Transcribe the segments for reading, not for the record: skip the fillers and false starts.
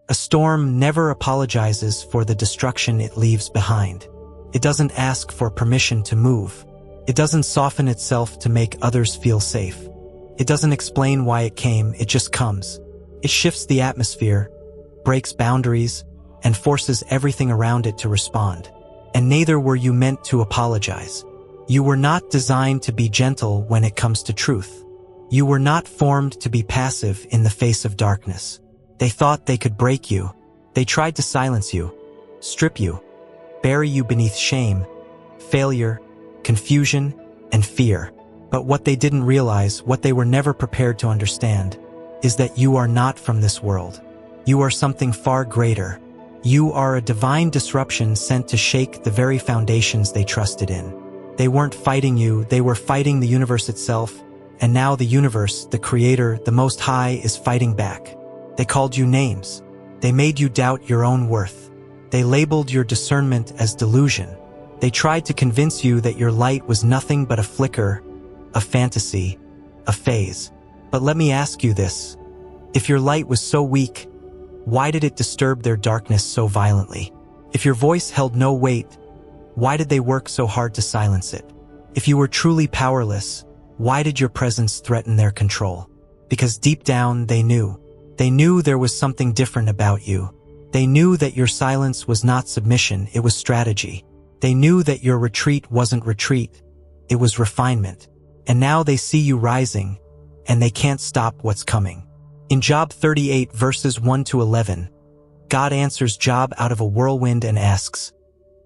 A storm never apologizes for the destruction it leaves behind. It doesn't ask for permission to move. It doesn't soften itself to make others feel safe. It doesn't explain why it came, it just comes. It shifts the atmosphere, breaks boundaries, and forces everything around it to respond. And neither were you meant to apologize. You were not designed to be gentle when it comes to truth. You were not formed to be passive in the face of darkness. They thought they could break you. They tried to silence you, strip you, bury you beneath shame, failure, confusion, and fear. But what they didn't realize, what they were never prepared to understand, is that you are not from this world. You are something far greater. You are a divine disruption sent to shake the very foundations they trusted in. They weren't fighting you, they were fighting the universe itself, and now the universe, the Creator, the Most High, is fighting back. They called you names. They made you doubt your own worth. They labeled your discernment as delusion. They tried to convince you that your light was nothing but a flicker, a fantasy, a phase. But let me ask you this. If your light was so weak, why did it disturb their darkness so violently? If your voice held no weight, why did they work so hard to silence it? If you were truly powerless, why did your presence threaten their control? Because deep down they knew. They knew there was something different about you. They knew that your silence was not submission, it was strategy. They knew that your retreat wasn't retreat, it was refinement. And now they see you rising, and they can't stop what's coming. In Job 38 verses 1-11, God answers Job out of a whirlwind and asks,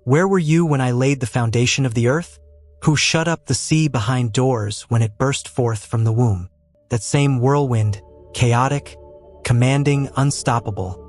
"Where were you when I laid the foundation of the earth? Who shut up the sea behind doors when it burst forth from the womb?" That same whirlwind, chaotic, commanding, unstoppable,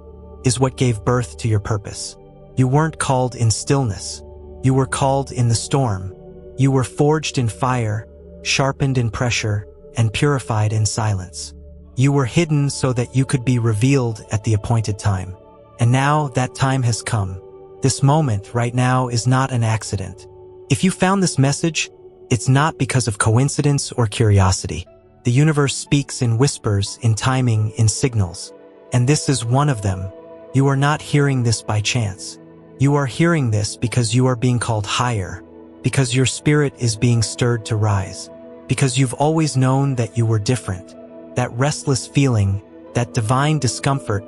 is what gave birth to your purpose. You weren't called in stillness. You were called in the storm. You were forged in fire, sharpened in pressure, and purified in silence. You were hidden so that you could be revealed at the appointed time. And now that time has come. This moment right now is not an accident. If you found this message, it's not because of coincidence or curiosity. The universe speaks in whispers, in timing, in signals. And this is one of them. You are not hearing this by chance. You are hearing this because you are being called higher, because your spirit is being stirred to rise, because you've always known that you were different. That restless feeling, that divine discomfort,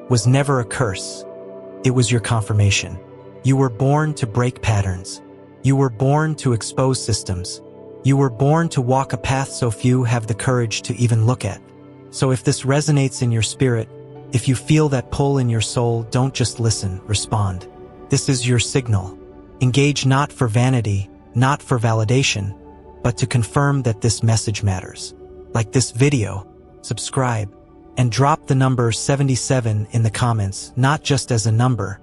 was never a curse. It was your confirmation. You were born to break patterns. You were born to expose systems. You were born to walk a path so few have the courage to even look at. So if this resonates in your spirit, if you feel that pull in your soul, don't just listen, respond. This is your signal. Engage not for vanity, not for validation, but to confirm that this message matters. Like this video, subscribe, and drop the number 77 in the comments, not just as a number,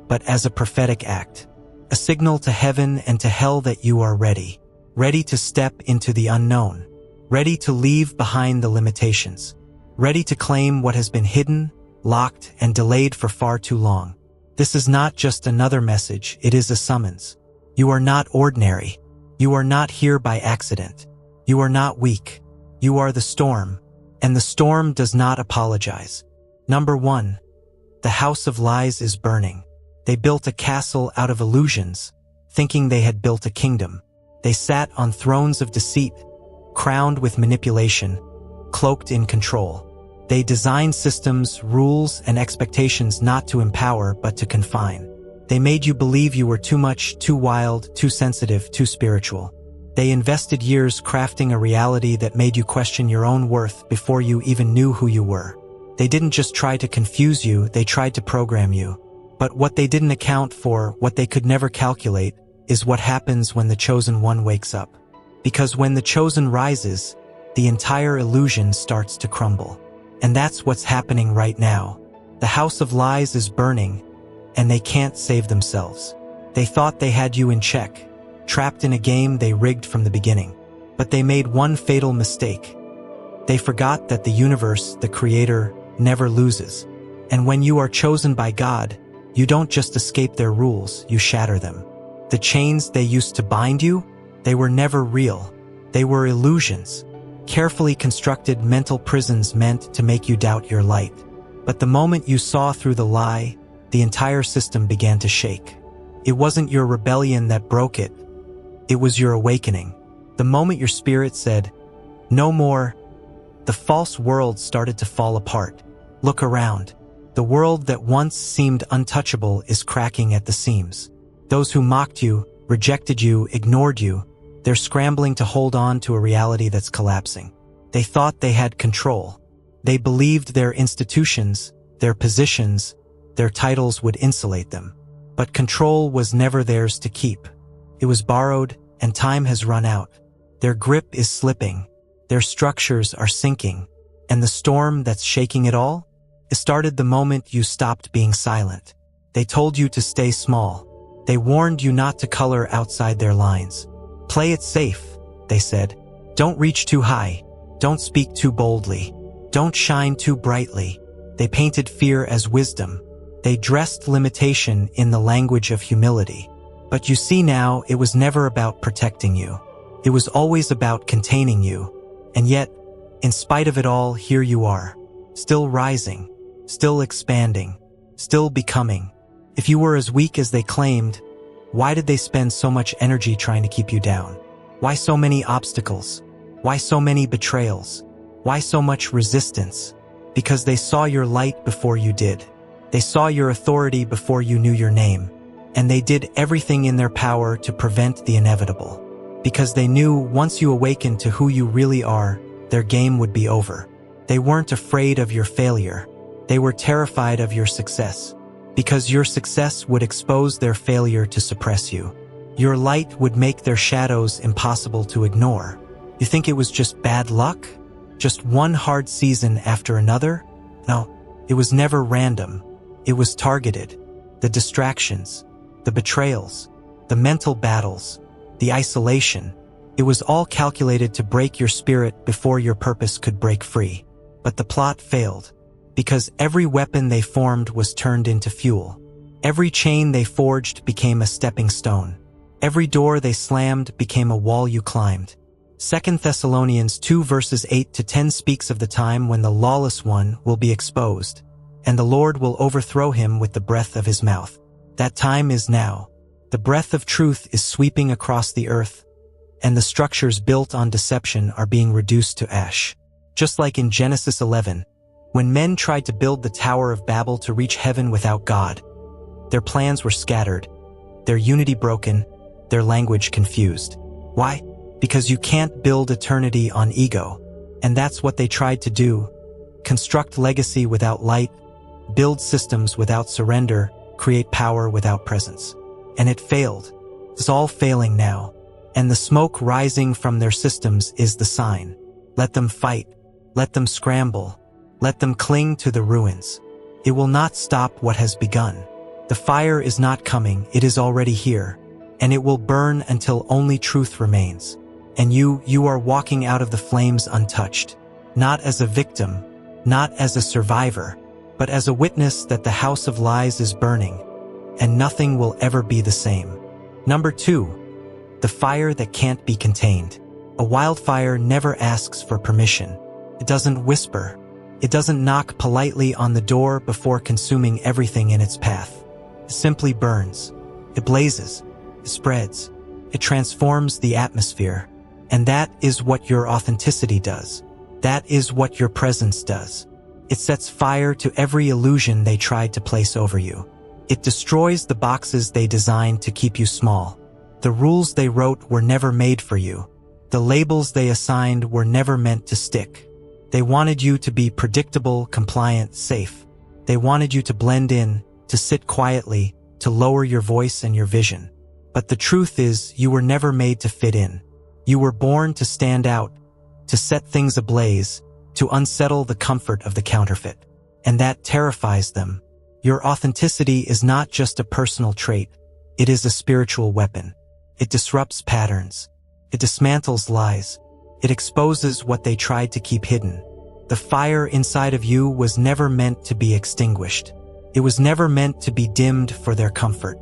but as a prophetic act. A signal to heaven and to hell that you are ready. Ready to step into the unknown. Ready to leave behind the limitations. Ready to claim what has been hidden, locked, and delayed for far too long. This is not just another message, it is a summons. You are not ordinary. You are not here by accident. You are not weak. You are the storm, and the storm does not apologize. Number 1. The house of lies is burning. They built a castle out of illusions, thinking they had built a kingdom. They sat on thrones of deceit, crowned with manipulation, cloaked in control. They designed systems, rules, and expectations not to empower but to confine. They made you believe you were too much, too wild, too sensitive, too spiritual. They invested years crafting a reality that made you question your own worth before you even knew who you were. They didn't just try to confuse you, they tried to program you. But what they didn't account for, what they could never calculate, is what happens when the chosen one wakes up. Because when the chosen rises, the entire illusion starts to crumble. And that's what's happening right now. The house of lies is burning, and they can't save themselves. They thought they had you in check, trapped in a game they rigged from the beginning. But they made one fatal mistake. They forgot that the universe, the Creator, never loses. And when you are chosen by God, you don't just escape their rules, you shatter them. The chains they used to bind you, they were never real. They were illusions, carefully constructed mental prisons meant to make you doubt your light. But the moment you saw through the lie, the entire system began to shake. It wasn't your rebellion that broke it. It was your awakening. The moment your spirit said, "No more," the false world started to fall apart. Look around. The world that once seemed untouchable is cracking at the seams. Those who mocked you, rejected you, ignored you, they're scrambling to hold on to a reality that's collapsing. They thought they had control. They believed their institutions, their positions, their titles would insulate them. But control was never theirs to keep. It was borrowed, and time has run out. Their grip is slipping. Their structures are sinking. And the storm that's shaking it all? It started the moment you stopped being silent. They told you to stay small. They warned you not to color outside their lines. Play it safe, they said. Don't reach too high. Don't speak too boldly. Don't shine too brightly. They painted fear as wisdom. They dressed limitation in the language of humility. But you see now, it was never about protecting you. It was always about containing you. And yet, in spite of it all, here you are. Still rising. Still expanding. Still becoming. If you were as weak as they claimed, why did they spend so much energy trying to keep you down? Why so many obstacles? Why so many betrayals? Why so much resistance? Because they saw your light before you did. They saw your authority before you knew your name. And they did everything in their power to prevent the inevitable. Because they knew once you awakened to who you really are, their game would be over. They weren't afraid of your failure. They were terrified of your success. Because your success would expose their failure to suppress you. Your light would make their shadows impossible to ignore. You think it was just bad luck? Just one hard season after another? No, it was never random. It was targeted. The distractions, the betrayals, the mental battles, the isolation. It was all calculated to break your spirit before your purpose could break free. But the plot failed. Because every weapon they formed was turned into fuel. Every chain they forged became a stepping stone. Every door they slammed became a wall you climbed. 2 Thessalonians 2 verses 8 to 10 speaks of the time when the lawless one will be exposed, and the Lord will overthrow him with the breath of his mouth. That time is now. The breath of truth is sweeping across the earth, and the structures built on deception are being reduced to ash. Just like in Genesis 11, when men tried to build the Tower of Babel to reach heaven without God, their plans were scattered, their unity broken, their language confused. Why? Because you can't build eternity on ego. And that's what they tried to do. Construct legacy without light, build systems without surrender, create power without presence. And it failed. It's all failing now. And the smoke rising from their systems is the sign. Let them fight. Let them scramble. Let them cling to the ruins. It will not stop what has begun. The fire is not coming, it is already here. And it will burn until only truth remains. And you are walking out of the flames untouched. Not as a victim, not as a survivor, but as a witness that the house of lies is burning, and nothing will ever be the same. Number 2, the fire that can't be contained. A wildfire never asks for permission. It doesn't whisper. It doesn't knock politely on the door before consuming everything in its path. It simply burns. It blazes. It spreads. It transforms the atmosphere. And that is what your authenticity does. That is what your presence does. It sets fire to every illusion they tried to place over you. It destroys the boxes they designed to keep you small. The rules they wrote were never made for you. The labels they assigned were never meant to stick. They wanted you to be predictable, compliant, safe. They wanted you to blend in, to sit quietly, to lower your voice and your vision. But the truth is, you were never made to fit in. You were born to stand out, to set things ablaze, to unsettle the comfort of the counterfeit. And that terrifies them. Your authenticity is not just a personal trait. It is a spiritual weapon. It disrupts patterns. It dismantles lies. It exposes what they tried to keep hidden. The fire inside of you was never meant to be extinguished. It was never meant to be dimmed for their comfort.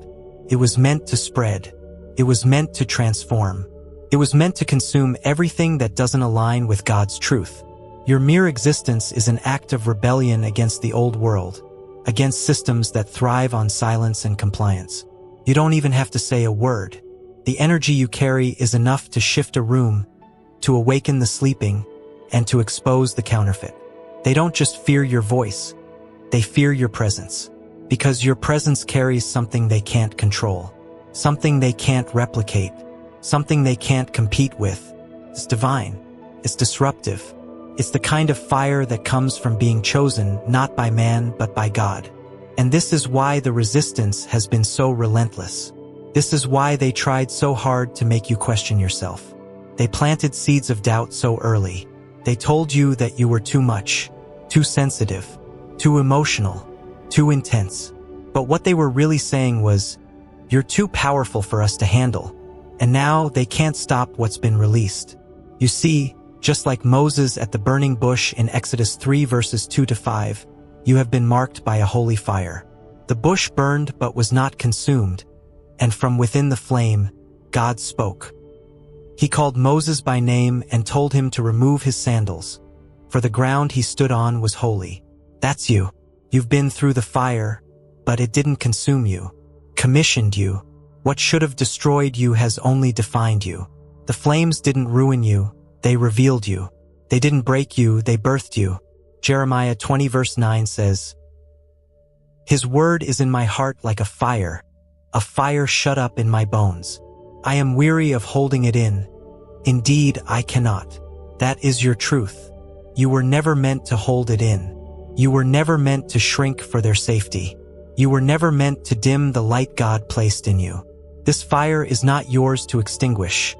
It was meant to spread. It was meant to transform. It was meant to consume everything that doesn't align with God's truth. Your mere existence is an act of rebellion against the old world, against systems that thrive on silence and compliance. You don't even have to say a word. The energy you carry is enough to shift a room, to awaken the sleeping, and to expose the counterfeit. They don't just fear your voice, they fear your presence. Because your presence carries something they can't control, something they can't replicate, something they can't compete with. It's divine. It's disruptive. It's the kind of fire that comes from being chosen not by man but by God. And this is why the resistance has been so relentless. This is why they tried so hard to make you question yourself. They planted seeds of doubt so early. They told you that you were too much, too sensitive, too emotional, too intense. But what they were really saying was, you're too powerful for us to handle. And now they can't stop what's been released. You see, just like Moses at the burning bush in Exodus 3 verses 2-5, you have been marked by a holy fire. The bush burned but was not consumed, and from within the flame, God spoke. He called Moses by name and told him to remove his sandals, for the ground he stood on was holy. That's you. You've been through the fire, but it didn't consume you, commissioned you. What should have destroyed you has only defined you. The flames didn't ruin you, they revealed you. They didn't break you, they birthed you. Jeremiah 20 verse 9 says, His word is in my heart like a fire shut up in my bones. I am weary of holding it in. Indeed, I cannot. That is your truth. You were never meant to hold it in. You were never meant to shrink for their safety. You were never meant to dim the light God placed in you. This fire is not yours to extinguish.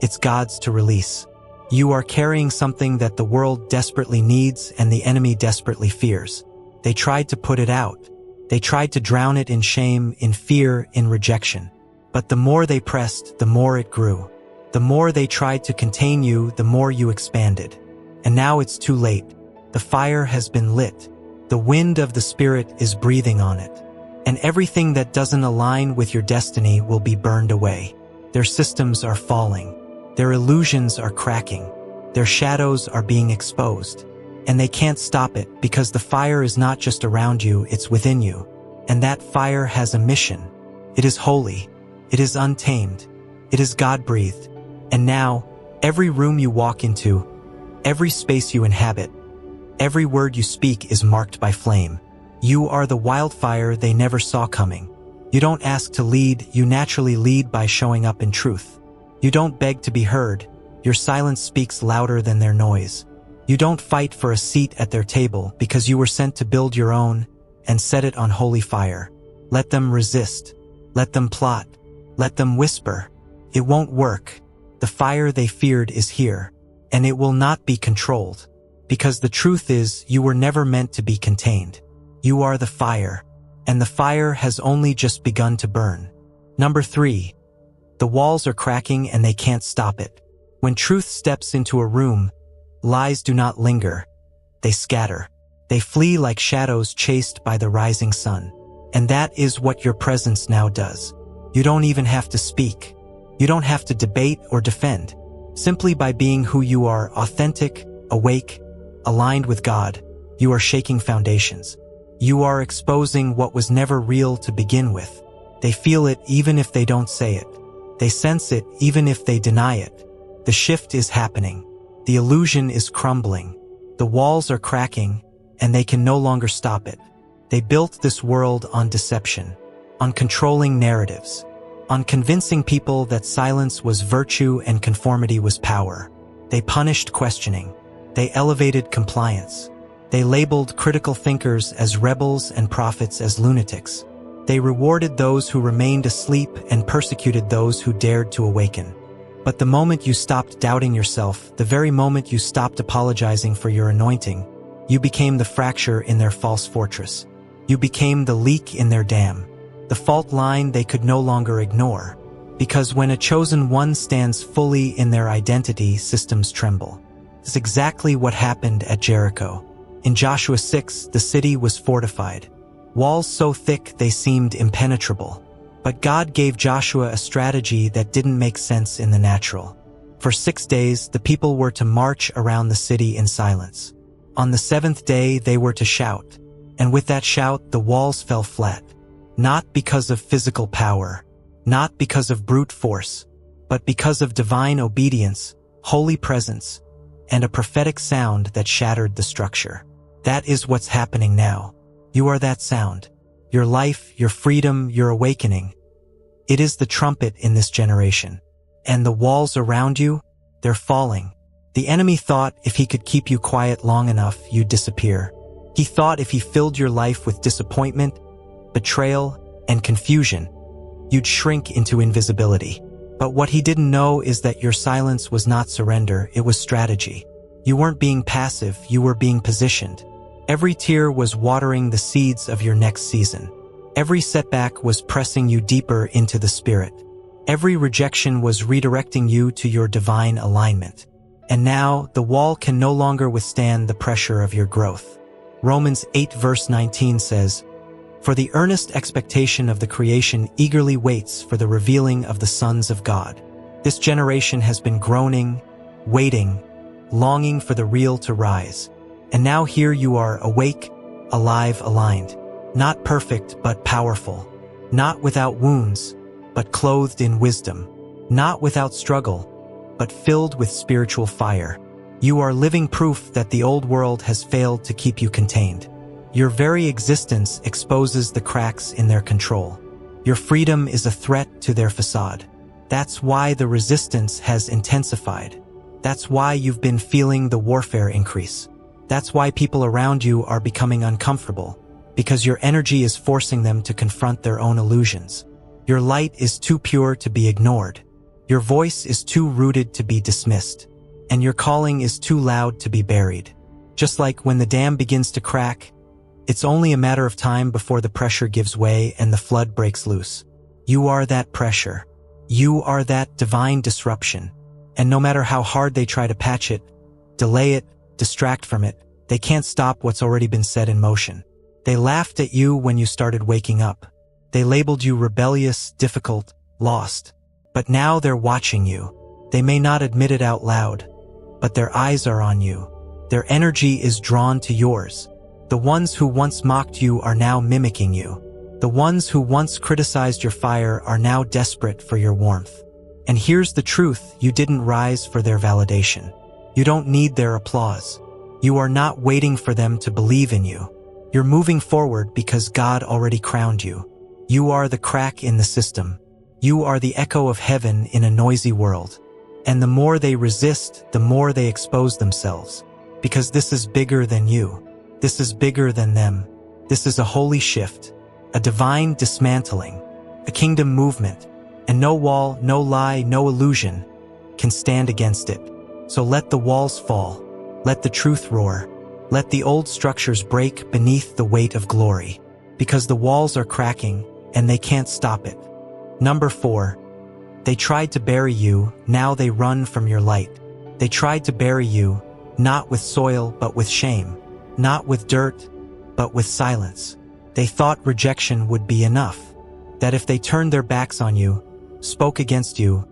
It's God's to release. You are carrying something that the world desperately needs and the enemy desperately fears. They tried to put it out. They tried to drown it in shame, in fear, in rejection. But the more they pressed, the more it grew. The more they tried to contain you, the more you expanded. And now it's too late. The fire has been lit. The wind of the Spirit is breathing on it. And everything that doesn't align with your destiny will be burned away. Their systems are falling. Their illusions are cracking. Their shadows are being exposed. And they can't stop it because the fire is not just around you, it's within you. And that fire has a mission. It is holy. It is untamed. It is God-breathed. And now, every room you walk into, every space you inhabit, every word you speak is marked by flame. You are the wildfire they never saw coming. You don't ask to lead, you naturally lead by showing up in truth. You don't beg to be heard. Your silence speaks louder than their noise. You don't fight for a seat at their table because you were sent to build your own and set it on holy fire. Let them resist. Let them plot. Let them whisper. It won't work. The fire they feared is here, and it will not be controlled. Because the truth is, you were never meant to be contained. You are the fire, and the fire has only just begun to burn. Number 3. The walls are cracking and they can't stop it. When truth steps into a room, lies do not linger. They scatter. They flee like shadows chased by the rising sun. And that is what your presence now does. You don't even have to speak. You don't have to debate or defend. Simply by being who you are, authentic, awake, aligned with God, you are shaking foundations. You are exposing what was never real to begin with. They feel it even if they don't say it. They sense it even if they deny it. The shift is happening. The illusion is crumbling. The walls are cracking, and they can no longer stop it. They built this world on deception, on controlling narratives, on convincing people that silence was virtue and conformity was power. They punished questioning. They elevated compliance. They labeled critical thinkers as rebels and prophets as lunatics. They rewarded those who remained asleep and persecuted those who dared to awaken. But the moment you stopped doubting yourself, the very moment you stopped apologizing for your anointing, you became the fracture in their false fortress. You became the leak in their dam, the fault line they could no longer ignore. Because when a chosen one stands fully in their identity, systems tremble. It's exactly what happened at Jericho. In Joshua 6, the city was fortified. Walls so thick they seemed impenetrable. But God gave Joshua a strategy that didn't make sense in the natural. For 6 days, the people were to march around the city in silence. On the 7th day, they were to shout. And with that shout, the walls fell flat. Not because of physical power, not because of brute force, but because of divine obedience, holy presence, and a prophetic sound that shattered the structure. That is what's happening now. You are that sound. Your life, your freedom, your awakening. It is the trumpet in this generation. And the walls around you, they're falling. The enemy thought if he could keep you quiet long enough, you'd disappear. He thought if he filled your life with disappointment, betrayal, and confusion, you'd shrink into invisibility. But what he didn't know is that your silence was not surrender, it was strategy. You weren't being passive, you were being positioned. Every tear was watering the seeds of your next season. Every setback was pressing you deeper into the spirit. Every rejection was redirecting you to your divine alignment. And now, the wall can no longer withstand the pressure of your growth. Romans 8 verse 19 says, "For the earnest expectation of the creation eagerly waits for the revealing of the sons of God." This generation has been groaning, waiting, longing for the real to rise. And now here you are, awake, alive, aligned. Not perfect, but powerful. Not without wounds, but clothed in wisdom. Not without struggle, but filled with spiritual fire. You are living proof that the old world has failed to keep you contained. Your very existence exposes the cracks in their control. Your freedom is a threat to their facade. That's why the resistance has intensified. That's why you've been feeling the warfare increase. That's why people around you are becoming uncomfortable, because your energy is forcing them to confront their own illusions. Your light is too pure to be ignored. Your voice is too rooted to be dismissed. And your calling is too loud to be buried. Just like when the dam begins to crack, it's only a matter of time before the pressure gives way and the flood breaks loose. You are that pressure. You are that divine disruption. And no matter how hard they try to patch it, delay it, distract from it, they can't stop what's already been set in motion. They laughed at you when you started waking up. They labeled you rebellious, difficult, lost. But now they're watching you. They may not admit it out loud, but their eyes are on you. Their energy is drawn to yours. The ones who once mocked you are now mimicking you. The ones who once criticized your fire are now desperate for your warmth. And here's the truth, you didn't rise for their validation. You don't need their applause. You are not waiting for them to believe in you. You're moving forward because God already crowned you. You are the crack in the system. You are the echo of heaven in a noisy world. And the more they resist, the more they expose themselves. Because this is bigger than you. This is bigger than them. This is a holy shift, a divine dismantling, a kingdom movement. And no wall, no lie, no illusion can stand against it. So let the walls fall. Let the truth roar. Let the old structures break beneath the weight of glory. Because the walls are cracking and they can't stop it. Number 4. They tried to bury you, now they run from your light. They tried to bury you, not with soil but with shame. Not with dirt, but with silence. They thought rejection would be enough. That if they turned their backs on you, spoke against you,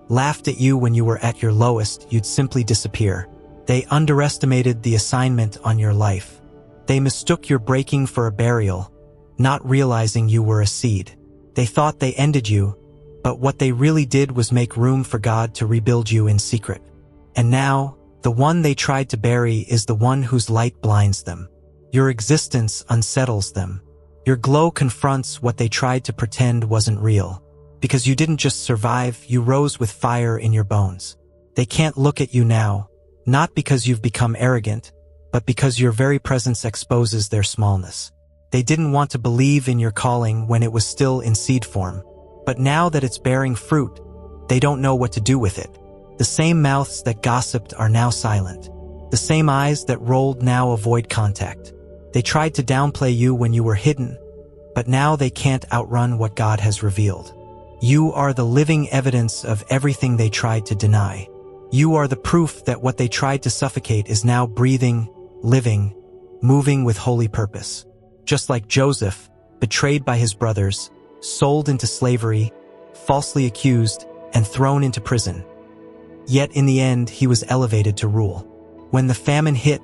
laughed at you when you were at your lowest, you'd simply disappear. They underestimated the assignment on your life. They mistook your breaking for a burial, not realizing you were a seed. They thought they ended you, but what they really did was make room for God to rebuild you in secret. And now, the one they tried to bury is the one whose light blinds them. Your existence unsettles them. Your glow confronts what they tried to pretend wasn't real. Because you didn't just survive, you rose with fire in your bones. They can't look at you now, not because you've become arrogant, but because your very presence exposes their smallness. They didn't want to believe in your calling when it was still in seed form. But now that it's bearing fruit, they don't know what to do with it. The same mouths that gossiped are now silent. The same eyes that rolled now avoid contact. They tried to downplay you when you were hidden, but now they can't outrun what God has revealed. You are the living evidence of everything they tried to deny. You are the proof that what they tried to suffocate is now breathing, living, moving with holy purpose. Just like Joseph, betrayed by his brothers, sold into slavery, falsely accused, and thrown into prison. Yet in the end, he was elevated to rule. When the famine hit,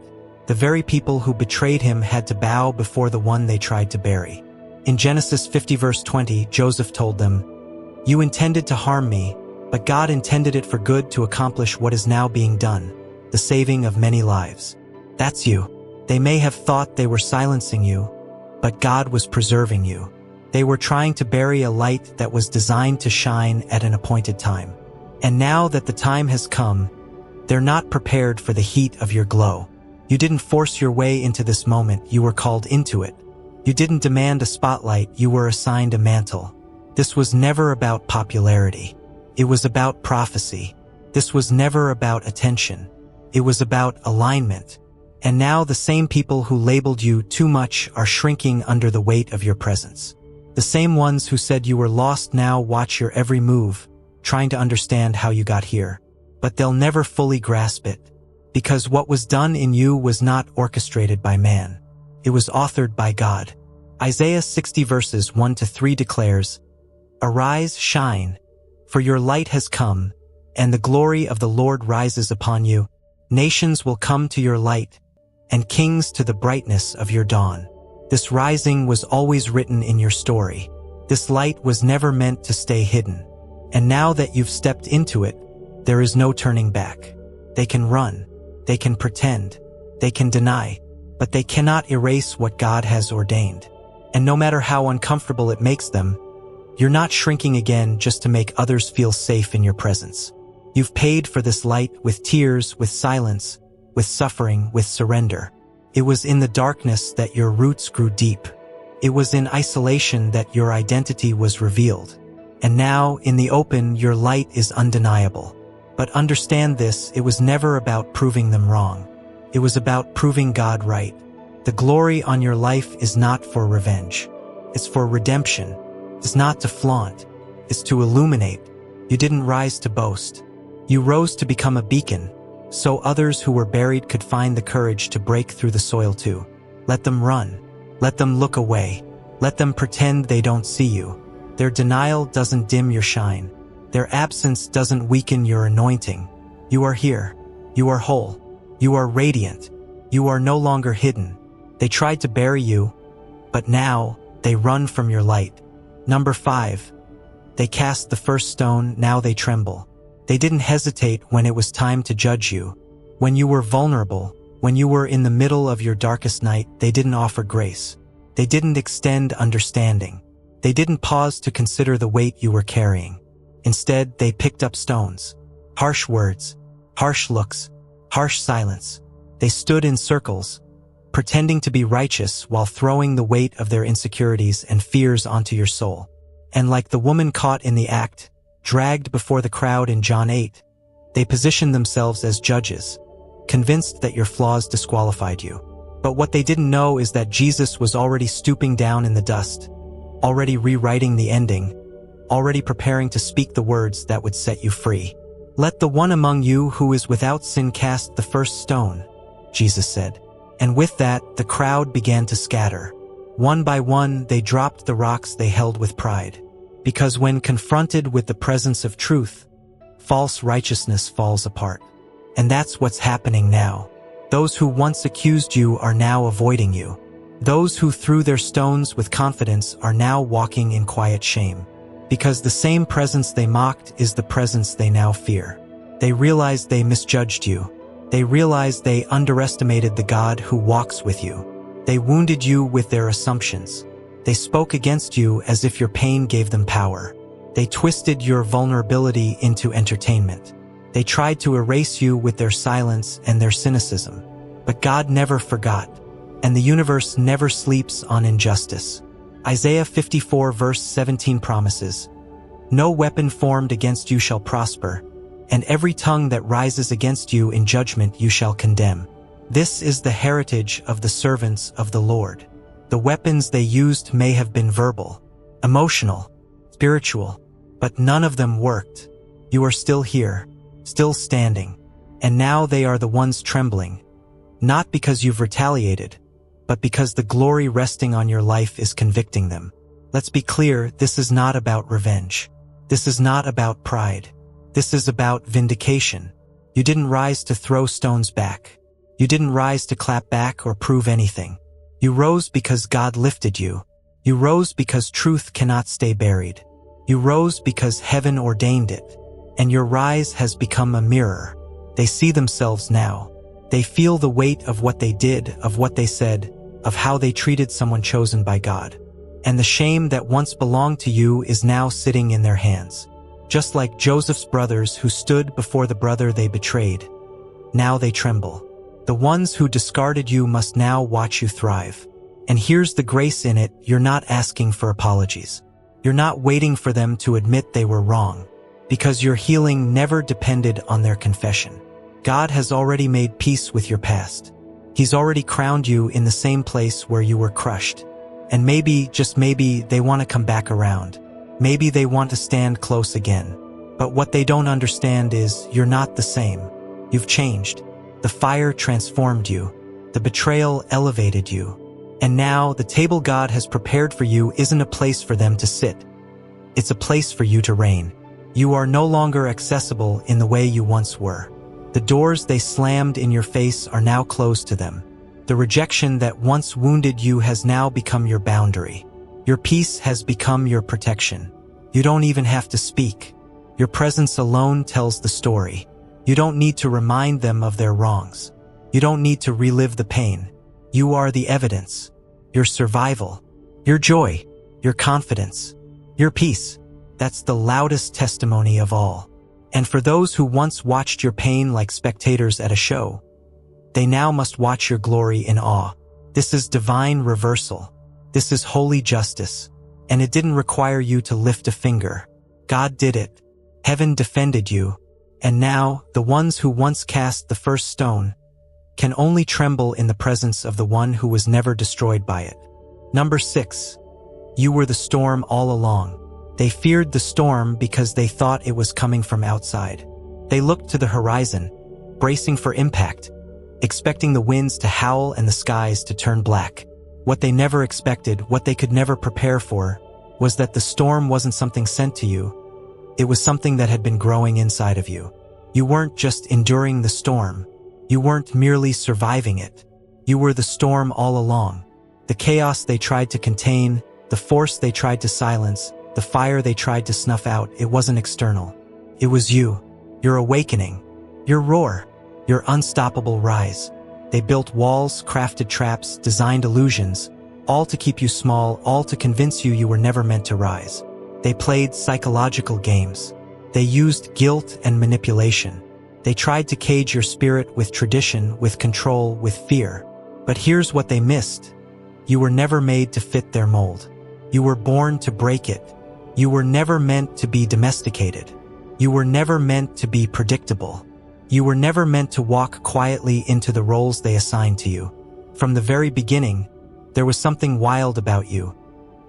the very people who betrayed him had to bow before the one they tried to bury. In Genesis 50 verse 20, Joseph told them, "You intended to harm me, but God intended it for good to accomplish what is now being done, the saving of many lives." That's you. They may have thought they were silencing you, but God was preserving you. They were trying to bury a light that was designed to shine at an appointed time. And now that the time has come, they're not prepared for the heat of your glow. You didn't force your way into this moment, you were called into it. You didn't demand a spotlight, you were assigned a mantle. This was never about popularity. It was about prophecy. This was never about attention. It was about alignment. And now the same people who labeled you too much are shrinking under the weight of your presence. The same ones who said you were lost now watch your every move, trying to understand how you got here. But they'll never fully grasp it, because what was done in you was not orchestrated by man. It was authored by God. Isaiah 60 verses 1-3 declares, "Arise, shine, for your light has come, and the glory of the Lord rises upon you. Nations will come to your light, and kings to the brightness of your dawn." This rising was always written in your story. This light was never meant to stay hidden. And now that you've stepped into it, there is no turning back. They can run, they can pretend, they can deny, but they cannot erase what God has ordained. And no matter how uncomfortable it makes them, you're not shrinking again just to make others feel safe in your presence. You've paid for this light with tears, with silence, with suffering, with surrender. It was in the darkness that your roots grew deep. It was in isolation that your identity was revealed. And now, in the open, your light is undeniable. But understand this, it was never about proving them wrong. It was about proving God right. The glory on your life is not for revenge. It's for redemption. It's not to flaunt. It's to illuminate. You didn't rise to boast. You rose to become a beacon, so others who were buried could find the courage to break through the soil too. Let them run. Let them look away. Let them pretend they don't see you. Their denial doesn't dim your shine. Their absence doesn't weaken your anointing. You are here. You are whole. You are radiant. You are no longer hidden. They tried to bury you, but now they run from your light. Number 5. They cast the first stone, now they tremble. They didn't hesitate when it was time to judge you. When you were vulnerable, when you were in the middle of your darkest night, they didn't offer grace. They didn't extend understanding. They didn't pause to consider the weight you were carrying. Instead, they picked up stones. Harsh words, harsh looks, harsh silence. They stood in circles, pretending to be righteous while throwing the weight of their insecurities and fears onto your soul. And like the woman caught in the act, dragged before the crowd in John 8, they positioned themselves as judges, convinced that your flaws disqualified you. But what they didn't know is that Jesus was already stooping down in the dust, already rewriting the ending, already preparing to speak the words that would set you free. "Let the one among you who is without sin cast the first stone," Jesus said. And with that, the crowd began to scatter. One by one, they dropped the rocks they held with pride. Because when confronted with the presence of truth, false righteousness falls apart. And that's what's happening now. Those who once accused you are now avoiding you. Those who threw their stones with confidence are now walking in quiet shame. Because the same presence they mocked is the presence they now fear. They realize they misjudged you. They realize they underestimated the God who walks with you. They wounded you with their assumptions. They spoke against you as if your pain gave them power. They twisted your vulnerability into entertainment. They tried to erase you with their silence and their cynicism. But God never forgot, and the universe never sleeps on injustice. Isaiah 54 verse 17 promises, "No weapon formed against you shall prosper, and every tongue that rises against you in judgment you shall condemn." This is the heritage of the servants of the Lord. The weapons they used may have been verbal, emotional, spiritual, but none of them worked. You are still here, still standing, and now they are the ones trembling, not because you've retaliated, but because the glory resting on your life is convicting them. Let's be clear, this is not about revenge. This is not about pride. This is about vindication. You didn't rise to throw stones back. You didn't rise to clap back or prove anything. You rose because God lifted you. You rose because truth cannot stay buried. You rose because heaven ordained it. And your rise has become a mirror. They see themselves now. They feel the weight of what they did, of what they said, of how they treated someone chosen by God. And the shame that once belonged to you is now sitting in their hands. Just like Joseph's brothers who stood before the brother they betrayed. Now they tremble. The ones who discarded you must now watch you thrive. And here's the grace in it: you're not asking for apologies. You're not waiting for them to admit they were wrong. Because your healing never depended on their confession. God has already made peace with your past. He's already crowned you in the same place where you were crushed. And maybe, just maybe, they want to come back around. Maybe they want to stand close again. But what they don't understand is, you're not the same. You've changed. The fire transformed you. The betrayal elevated you. And now, the table God has prepared for you isn't a place for them to sit. It's a place for you to reign. You are no longer accessible in the way you once were. The doors they slammed in your face are now closed to them. The rejection that once wounded you has now become your boundary. Your peace has become your protection. You don't even have to speak. Your presence alone tells the story. You don't need to remind them of their wrongs. You don't need to relive the pain. You are the evidence. Your survival. Your joy. Your confidence. Your peace. That's the loudest testimony of all. And for those who once watched your pain like spectators at a show, they now must watch your glory in awe. This is divine reversal. This is holy justice. And it didn't require you to lift a finger. God did it. Heaven defended you. And now, the ones who once cast the first stone can only tremble in the presence of the one who was never destroyed by it. Number 6. You were the storm all along. They feared the storm because they thought it was coming from outside. They looked to the horizon, bracing for impact, expecting the winds to howl and the skies to turn black. What they never expected, what they could never prepare for, was that the storm wasn't something sent to you. It was something that had been growing inside of you. You weren't just enduring the storm. You weren't merely surviving it. You were the storm all along. The chaos they tried to contain, the force they tried to silence, the fire they tried to snuff out, it wasn't external. It was you, your awakening, your roar, your unstoppable rise. They built walls, crafted traps, designed illusions, all to keep you small, all to convince you were never meant to rise. They played psychological games. They used guilt and manipulation. They tried to cage your spirit with tradition, with control, with fear. But here's what they missed. You were never made to fit their mold. You were born to break it. You were never meant to be domesticated. You were never meant to be predictable. You were never meant to walk quietly into the roles they assigned to you. From the very beginning, there was something wild about you.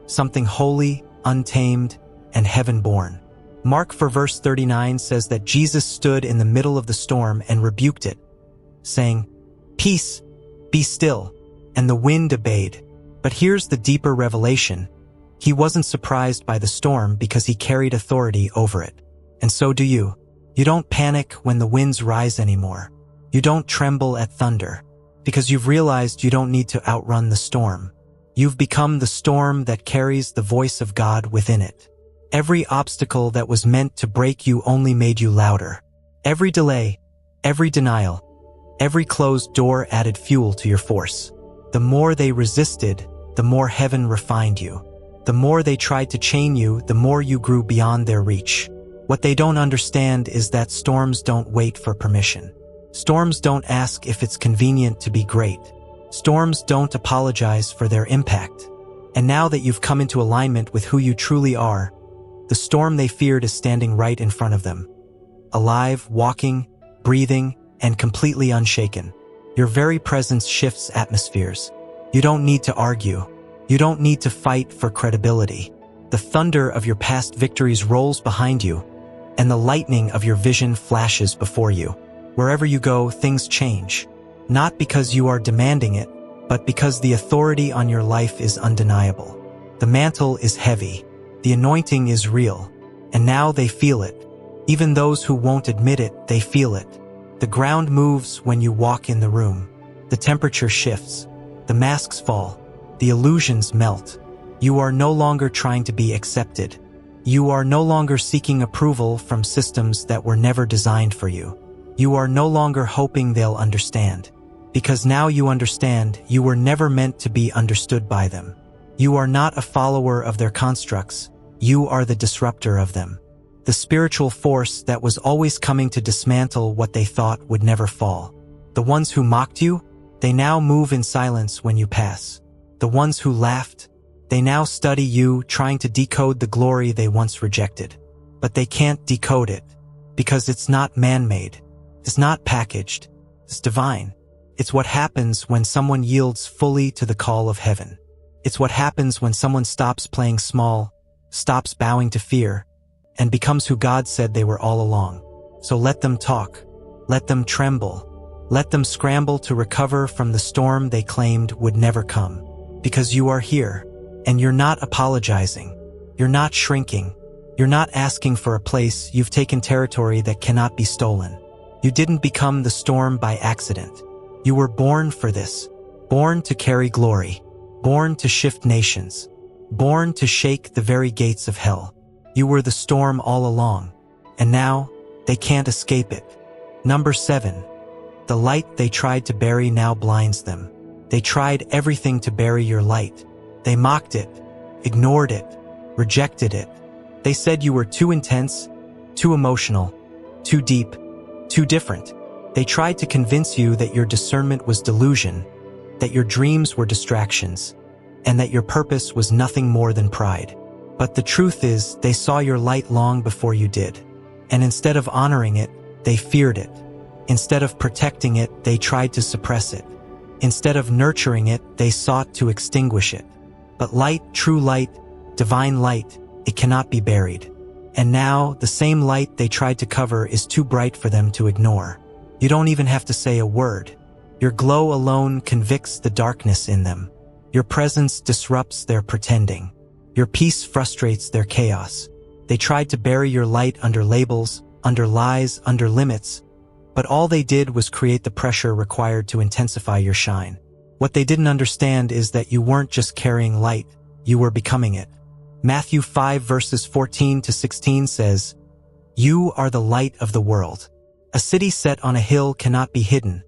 Something holy, untamed, and heaven-born. Mark 4:39 says that Jesus stood in the middle of the storm and rebuked it, saying, "Peace, be still," and the wind obeyed. But here's the deeper revelation. He wasn't surprised by the storm because he carried authority over it. And so do you. You don't panic when the winds rise anymore. You don't tremble at thunder because you've realized you don't need to outrun the storm. You've become the storm that carries the voice of God within it. Every obstacle that was meant to break you only made you louder. Every delay, every denial, every closed door added fuel to your force. The more they resisted, the more heaven refined you. The more they tried to chain you, the more you grew beyond their reach. What they don't understand is that storms don't wait for permission. Storms don't ask if it's convenient to be great. Storms don't apologize for their impact. And now that you've come into alignment with who you truly are, the storm they feared is standing right in front of them. Alive, walking, breathing, and completely unshaken. Your very presence shifts atmospheres. You don't need to argue. You don't need to fight for credibility. The thunder of your past victories rolls behind you, and the lightning of your vision flashes before you. Wherever you go, things change. Not because you are demanding it, but because the authority on your life is undeniable. The mantle is heavy. The anointing is real. And now they feel it. Even those who won't admit it, they feel it. The ground moves when you walk in the room. The temperature shifts. The masks fall. The illusions melt. You are no longer trying to be accepted. You are no longer seeking approval from systems that were never designed for you. You are no longer hoping they'll understand. Because now you understand, you were never meant to be understood by them. You are not a follower of their constructs. You are the disruptor of them. The spiritual force that was always coming to dismantle what they thought would never fall. The ones who mocked you, they now move in silence when you pass. The ones who laughed, they now study you, trying to decode the glory they once rejected. But they can't decode it, because it's not man-made. It's not packaged. It's divine. It's what happens when someone yields fully to the call of heaven. It's what happens when someone stops playing small, stops bowing to fear, and becomes who God said they were all along. So let them talk. Let them tremble. Let them scramble to recover from the storm they claimed would never come. Because you are here, and you're not apologizing. You're not shrinking. You're not asking for a place. You've taken territory that cannot be stolen. You didn't become the storm by accident. You were born for this. Born to carry glory. Born to shift nations. Born to shake the very gates of hell. You were the storm all along. And now, they can't escape it. Number 7. The light they tried to bury now blinds them. They tried everything to bury your light. They mocked it, ignored it, rejected it. They said you were too intense, too emotional, too deep, too different. They tried to convince you that your discernment was delusion, that your dreams were distractions, and that your purpose was nothing more than pride. But the truth is, they saw your light long before you did. And instead of honoring it, they feared it. Instead of protecting it, they tried to suppress it. Instead of nurturing it, they sought to extinguish it. But light, true light, divine light, it cannot be buried. And now, the same light they tried to cover is too bright for them to ignore. You don't even have to say a word. Your glow alone convicts the darkness in them. Your presence disrupts their pretending. Your peace frustrates their chaos. They tried to bury your light under labels, under lies, under limits, but all they did was create the pressure required to intensify your shine. What they didn't understand is that you weren't just carrying light, you were becoming it. Matthew 5 verses 14 to 16 says, "You are the light of the world. A city set on a hill cannot be hidden.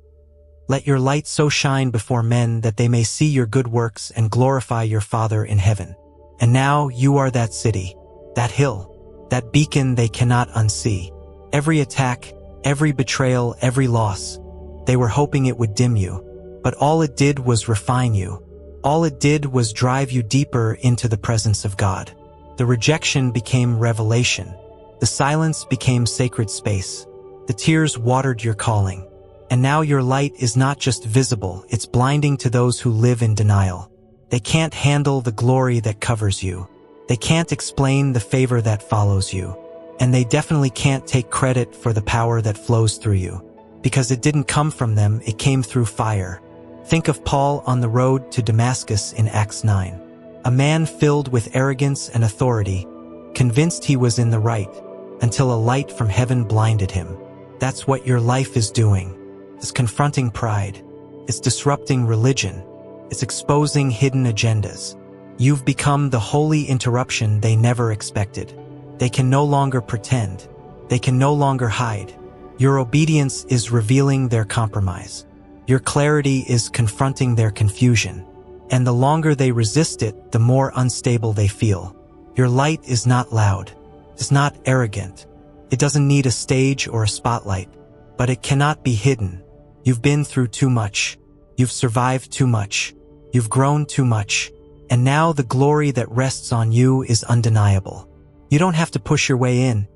Let your light so shine before men that they may see your good works and glorify your Father in heaven." And now you are that city, that hill, that beacon they cannot unsee. Every attack, every betrayal, every loss, they were hoping it would dim you. But all it did was refine you. All it did was drive you deeper into the presence of God. The rejection became revelation. The silence became sacred space. The tears watered your calling. And now your light is not just visible, it's blinding to those who live in denial. They can't handle the glory that covers you. They can't explain the favor that follows you. And they definitely can't take credit for the power that flows through you. Because it didn't come from them, it came through fire. Think of Paul on the road to Damascus in Acts 9. A man filled with arrogance and authority, convinced he was in the right, until a light from heaven blinded him. That's what your life is doing. It's confronting pride. It's disrupting religion. It's exposing hidden agendas. You've become the holy interruption they never expected. They can no longer pretend. They can no longer hide. Your obedience is revealing their compromise. Your clarity is confronting their confusion. And the longer they resist it, the more unstable they feel. Your light is not loud. It's not arrogant. It doesn't need a stage or a spotlight. But it cannot be hidden. You've been through too much. You've survived too much. You've grown too much. And now the glory that rests on you is undeniable. You don't have to push your way in.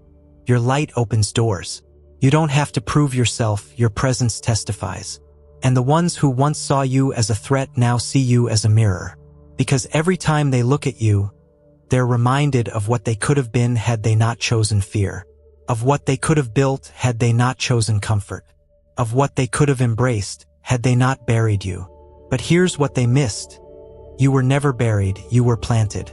Your light opens doors. You don't have to prove yourself, your presence testifies. And the ones who once saw you as a threat now see you as a mirror. Because every time they look at you, they're reminded of what they could have been had they not chosen fear. Of what they could have built had they not chosen comfort. Of what they could have embraced had they not buried you. But here's what they missed. You were never buried, you were planted.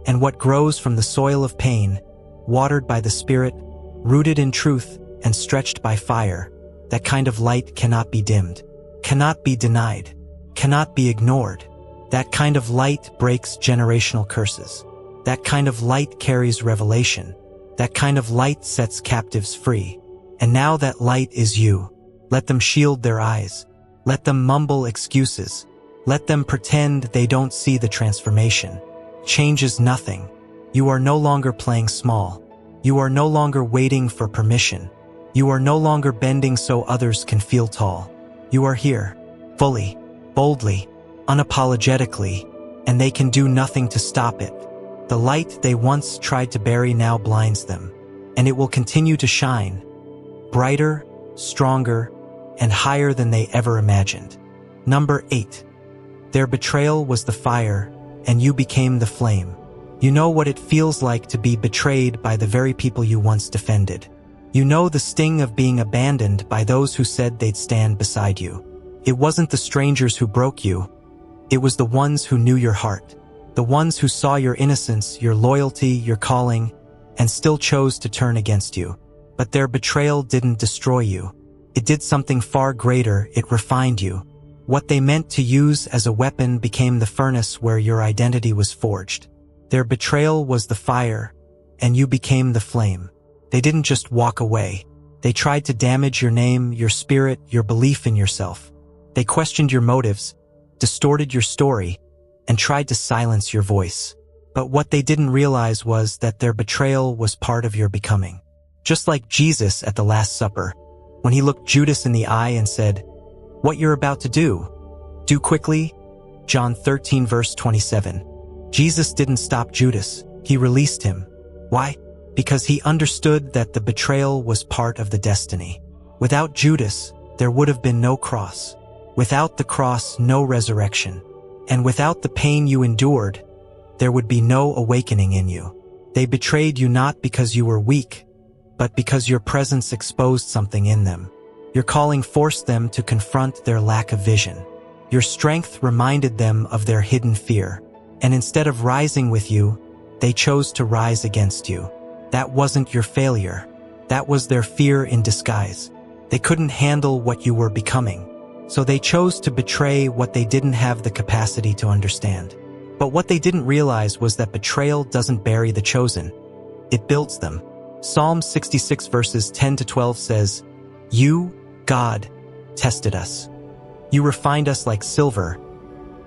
And what grows from the soil of pain, watered by the Spirit, rooted in truth and stretched by fire. That kind of light cannot be dimmed, cannot be denied, cannot be ignored. That kind of light breaks generational curses. That kind of light carries revelation. That kind of light sets captives free. And now that light is you. Let them shield their eyes. Let them mumble excuses. Let them pretend they don't see the transformation. Change is nothing. You are no longer playing small. You are no longer waiting for permission. You are no longer bending so others can feel tall. You are here, fully, boldly, unapologetically, and they can do nothing to stop it. The light they once tried to bury now blinds them, and it will continue to shine, brighter, stronger, and higher than they ever imagined. Number 8. Their betrayal was the fire, and you became the flame. You know what it feels like to be betrayed by the very people you once defended. You know the sting of being abandoned by those who said they'd stand beside you. It wasn't the strangers who broke you. It was the ones who knew your heart. The ones who saw your innocence, your loyalty, your calling, and still chose to turn against you. But their betrayal didn't destroy you. It did something far greater. It refined you. What they meant to use as a weapon became the furnace where your identity was forged. Their betrayal was the fire, and you became the flame. They didn't just walk away. They tried to damage your name, your spirit, your belief in yourself. They questioned your motives, distorted your story, and tried to silence your voice. But what they didn't realize was that their betrayal was part of your becoming. Just like Jesus at the Last Supper, when he looked Judas in the eye and said, "What you're about to do quickly." John 13 verse 27. Jesus didn't stop Judas, he released him. Why? Because he understood that the betrayal was part of the destiny. Without Judas, there would have been no cross. Without the cross, no resurrection. And without the pain you endured, there would be no awakening in you. They betrayed you not because you were weak, but because your presence exposed something in them. Your calling forced them to confront their lack of vision. Your strength reminded them of their hidden fear. And instead of rising with you, they chose to rise against you. That wasn't your failure. That was their fear in disguise. They couldn't handle what you were becoming. So they chose to betray what they didn't have the capacity to understand. But what they didn't realize was that betrayal doesn't bury the chosen. It builds them. Psalm 66 verses 10 to 12 says, "You, God, tested us. You refined us like silver.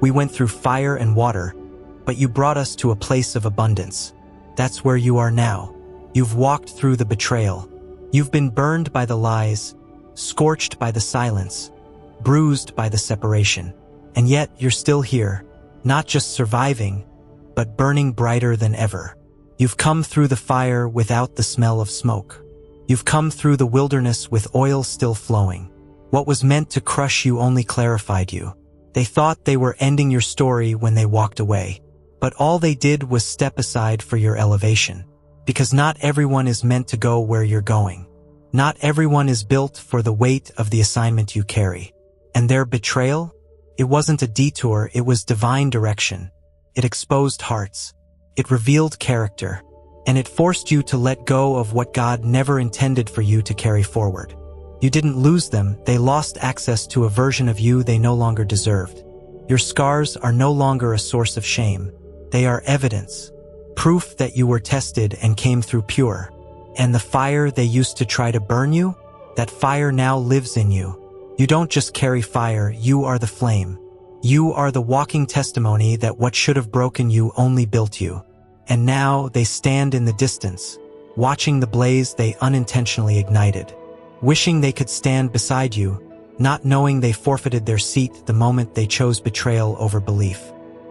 We went through fire and water, but you brought us to a place of abundance." That's where you are now. You've walked through the betrayal. You've been burned by the lies, scorched by the silence, bruised by the separation. And yet you're still here, not just surviving, but burning brighter than ever. You've come through the fire without the smell of smoke. You've come through the wilderness with oil still flowing. What was meant to crush you only clarified you. They thought they were ending your story when they walked away, but all they did was step aside for your elevation. Because not everyone is meant to go where you're going. Not everyone is built for the weight of the assignment you carry. And their betrayal? It wasn't a detour, it was divine direction. It exposed hearts. It revealed character. And it forced you to let go of what God never intended for you to carry forward. You didn't lose them, they lost access to a version of you they no longer deserved. Your scars are no longer a source of shame. They are evidence. Proof that you were tested and came through pure. And the fire they used to try to burn you, that fire now lives in you. You don't just carry fire, you are the flame. You are the walking testimony that what should have broken you only built you. And now they stand in the distance, watching the blaze they unintentionally ignited, wishing they could stand beside you, not knowing they forfeited their seat the moment they chose betrayal over belief.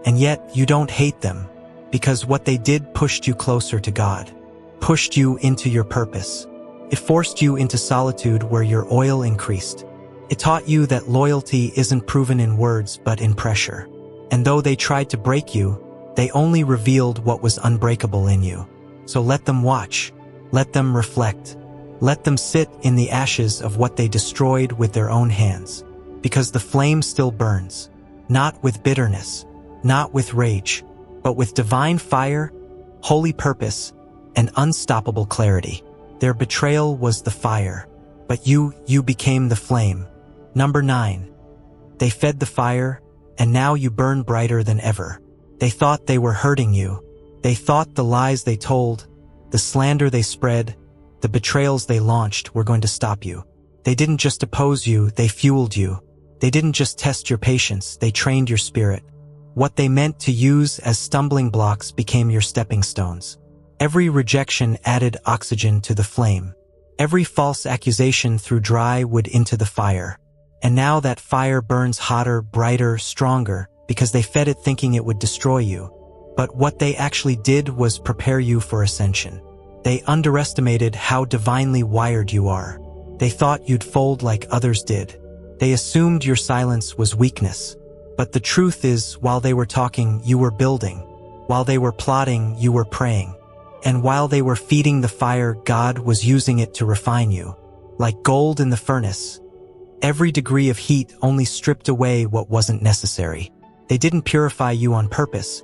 And yet you don't hate them, because what they did pushed you closer to God, pushed you into your purpose. It forced you into solitude where your oil increased. It taught you that loyalty isn't proven in words but in pressure. And though they tried to break you, they only revealed what was unbreakable in you. So let them watch. Let them reflect. Let them sit in the ashes of what they destroyed with their own hands. Because the flame still burns. Not with bitterness, not with rage, but with divine fire, holy purpose, and unstoppable clarity. Their betrayal was the fire, but you became the flame. Number 9. They fed the fire, and now you burn brighter than ever. They thought they were hurting you. They thought the lies they told, the slander they spread, the betrayals they launched were going to stop you. They didn't just oppose you, they fueled you. They didn't just test your patience, they trained your spirit. What they meant to use as stumbling blocks became your stepping stones. Every rejection added oxygen to the flame. Every false accusation threw dry wood into the fire. And now that fire burns hotter, brighter, stronger, because they fed it thinking it would destroy you. But what they actually did was prepare you for ascension. They underestimated how divinely wired you are. They thought you'd fold like others did. They assumed your silence was weakness. But the truth is, while they were talking, you were building. While they were plotting, you were praying. And while they were feeding the fire, God was using it to refine you. Like gold in the furnace, every degree of heat only stripped away what wasn't necessary. They didn't purify you on purpose,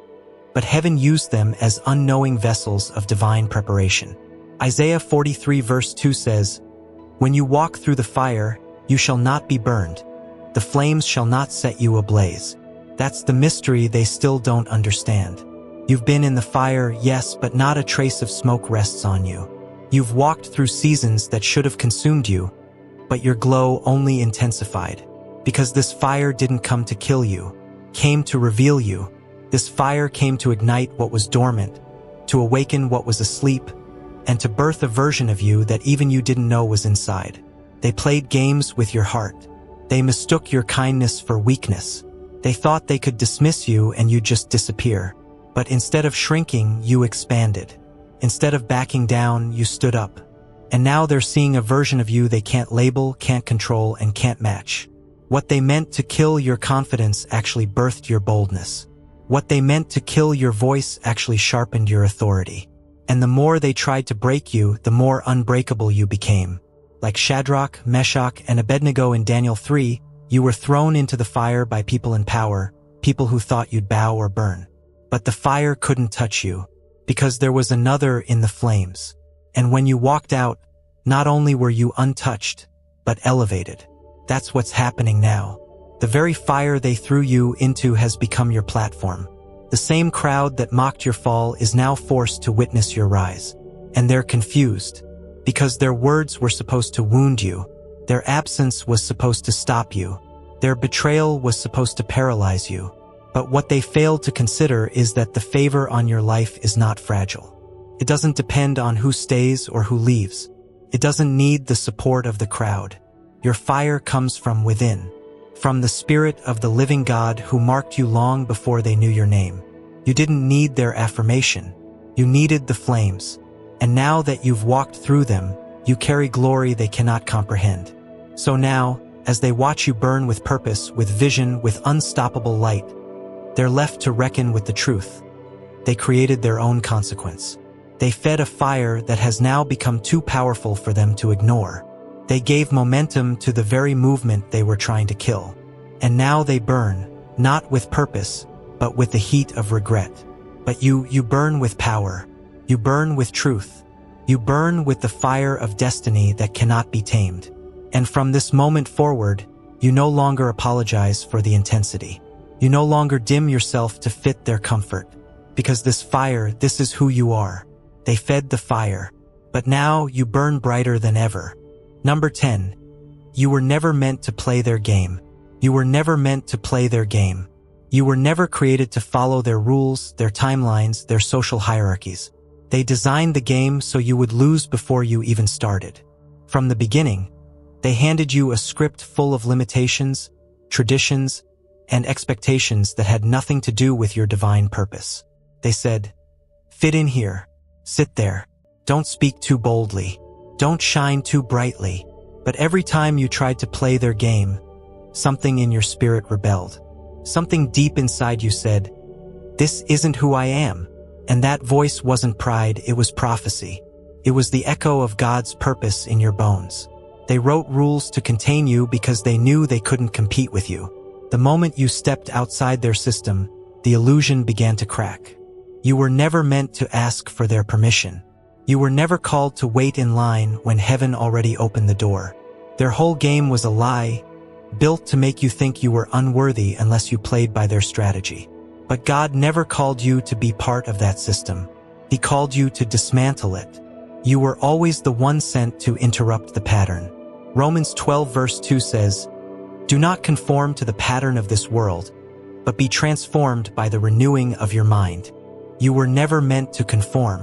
but heaven used them as unknowing vessels of divine preparation. Isaiah 43 verse 2 says, "When you walk through the fire, you shall not be burned. The flames shall not set you ablaze." That's the mystery they still don't understand. You've been in the fire, yes, but not a trace of smoke rests on you. You've walked through seasons that should have consumed you, but your glow only intensified. Because this fire didn't come to kill you, came to reveal you. This fire came to ignite what was dormant, to awaken what was asleep, and to birth a version of you that even you didn't know was inside. They played games with your heart. They mistook your kindness for weakness. They thought they could dismiss you and you'd just disappear. But instead of shrinking, you expanded. Instead of backing down, you stood up. And now they're seeing a version of you they can't label, can't control, and can't match. What they meant to kill your confidence actually birthed your boldness. What they meant to kill your voice actually sharpened your authority. And the more they tried to break you, the more unbreakable you became. Like Shadrach, Meshach, and Abednego in Daniel 3, you were thrown into the fire by people in power, people who thought you'd bow or burn. But the fire couldn't touch you, because there was another in the flames. And when you walked out, not only were you untouched, but elevated. That's what's happening now. The very fire they threw you into has become your platform. The same crowd that mocked your fall is now forced to witness your rise. And they're confused, because their words were supposed to wound you. Their absence was supposed to stop you. Their betrayal was supposed to paralyze you. But what they failed to consider is that the favor on your life is not fragile. It doesn't depend on who stays or who leaves. It doesn't need the support of the crowd. Your fire comes from within, from the Spirit of the living God who marked you long before they knew your name. You didn't need their affirmation. You needed the flames. And now that you've walked through them, you carry glory they cannot comprehend. So now, as they watch you burn with purpose, with vision, with unstoppable light, they're left to reckon with the truth. They created their own consequence. They fed a fire that has now become too powerful for them to ignore. They gave momentum to the very movement they were trying to kill. And now they burn, not with purpose, but with the heat of regret. But you burn with power. You burn with truth. You burn with the fire of destiny that cannot be tamed. And from this moment forward, you no longer apologize for the intensity. You no longer dim yourself to fit their comfort. Because this fire, this is who you are. They fed the fire. But now you burn brighter than ever. Number 10. You were never meant to play their game. You were never meant to play their game. You were never created to follow their rules, their timelines, their social hierarchies. They designed the game so you would lose before you even started. From the beginning, they handed you a script full of limitations, traditions, and expectations that had nothing to do with your divine purpose. They said, fit in here, sit there, don't speak too boldly, don't shine too brightly. But every time you tried to play their game, something in your spirit rebelled. Something deep inside you said, this isn't who I am. And that voice wasn't pride, it was prophecy. It was the echo of God's purpose in your bones. They wrote rules to contain you because they knew they couldn't compete with you. The moment you stepped outside their system, the illusion began to crack. You were never meant to ask for their permission. You were never called to wait in line when heaven already opened the door. Their whole game was a lie, built to make you think you were unworthy unless you played by their strategy. But God never called you to be part of that system. He called you to dismantle it. You were always the one sent to interrupt the pattern. Romans 12 verse 2 says, "Do not conform to the pattern of this world, but be transformed by the renewing of your mind." You were never meant to conform.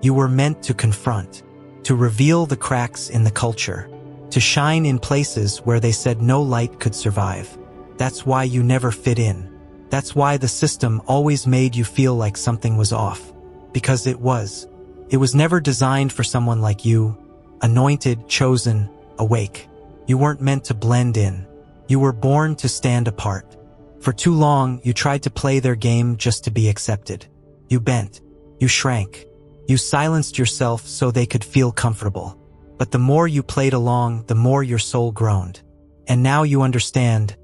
You were meant to confront, to reveal the cracks in the culture, to shine in places where they said no light could survive. That's why you never fit in. That's why the system always made you feel like something was off. Because it was. It was never designed for someone like you, anointed, chosen, awake. You weren't meant to blend in. You were born to stand apart. For too long, you tried to play their game just to be accepted. You bent. You shrank. You silenced yourself so they could feel comfortable. But the more you played along, the more your soul groaned. And now you understand,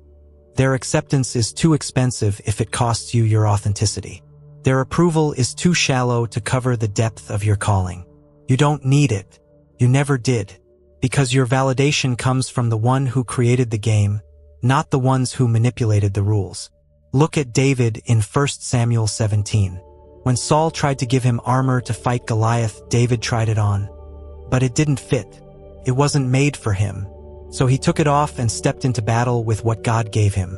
their acceptance is too expensive if it costs you your authenticity. Their approval is too shallow to cover the depth of your calling. You don't need it. You never did. Because your validation comes from the one who created the game, not the ones who manipulated the rules. Look at David in 1 Samuel 17. When Saul tried to give him armor to fight Goliath, David tried it on. But it didn't fit. It wasn't made for him. So he took it off and stepped into battle with what God gave him.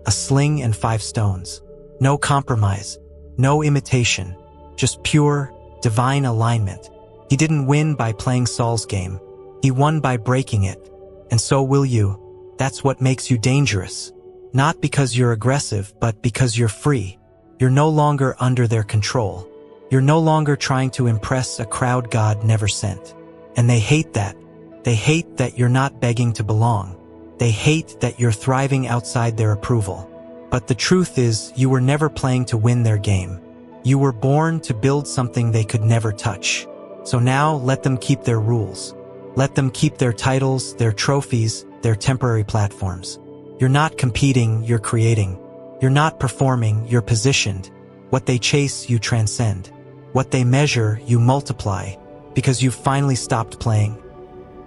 A sling and 5 stones. No compromise. No imitation. Just pure, divine alignment. He didn't win by playing Saul's game. He won by breaking it. And so will you. That's what makes you dangerous. Not because you're aggressive, but because you're free. You're no longer under their control. You're no longer trying to impress a crowd God never sent. And they hate that. They hate that you're not begging to belong. They hate that you're thriving outside their approval. But the truth is, you were never playing to win their game. You were born to build something they could never touch. So now let them keep their rules. Let them keep their titles, their trophies, their temporary platforms. You're not competing, you're creating. You're not performing, you're positioned. What they chase, you transcend. What they measure, you multiply. Because you've finally stopped playing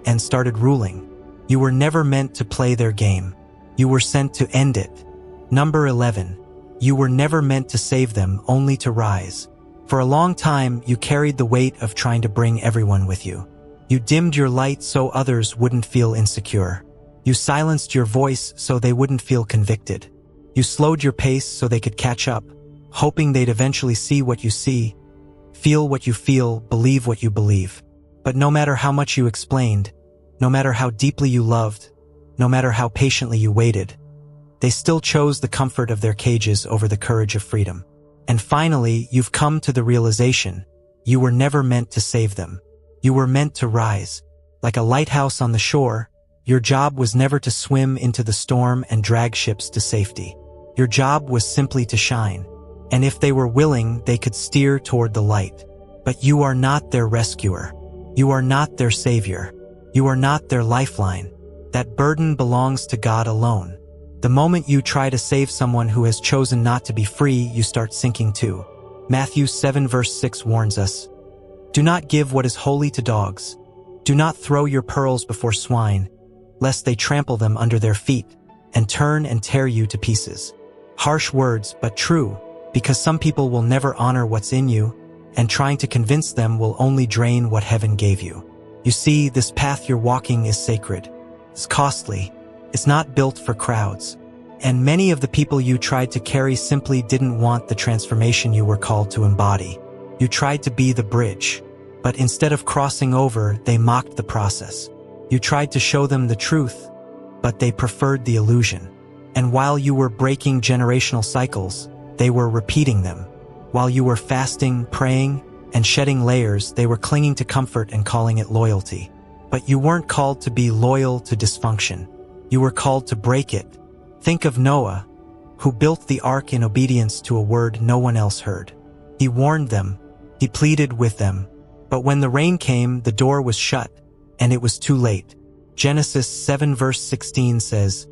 and started ruling. You were never meant to play their game. You were sent to end it. Number 11. You were never meant to save them, only to rise. For a long time, you carried the weight of trying to bring everyone with you. You dimmed your light so others wouldn't feel insecure. You silenced your voice so they wouldn't feel convicted. You slowed your pace so they could catch up, hoping they'd eventually see what you see, feel what you feel, believe what you believe. But no matter how much you explained, no matter how deeply you loved, no matter how patiently you waited, they still chose the comfort of their cages over the courage of freedom. And finally, you've come to the realization, you were never meant to save them. You were meant to rise. Like a lighthouse on the shore, your job was never to swim into the storm and drag ships to safety. Your job was simply to shine. And if they were willing, they could steer toward the light. But you are not their rescuer. You are not their savior. You are not their lifeline. That burden belongs to God alone. The moment you try to save someone who has chosen not to be free, you start sinking too. Matthew 7 verse 6 warns us, "Do not give what is holy to dogs. Do not throw your pearls before swine, lest they trample them under their feet and turn and tear you to pieces." Harsh words, but true, because some people will never honor what's in you, and trying to convince them will only drain what heaven gave you. You see, this path you're walking is sacred. It's costly. It's not built for crowds. And many of the people you tried to carry simply didn't want the transformation you were called to embody. You tried to be the bridge, but instead of crossing over, they mocked the process. You tried to show them the truth, but they preferred the illusion. And while you were breaking generational cycles, they were repeating them. While you were fasting, praying, and shedding layers, they were clinging to comfort and calling it loyalty. But you weren't called to be loyal to dysfunction. You were called to break it. Think of Noah, who built the ark in obedience to a word no one else heard. He warned them. He pleaded with them. But when the rain came, the door was shut, and it was too late. Genesis 7 verse 16 says,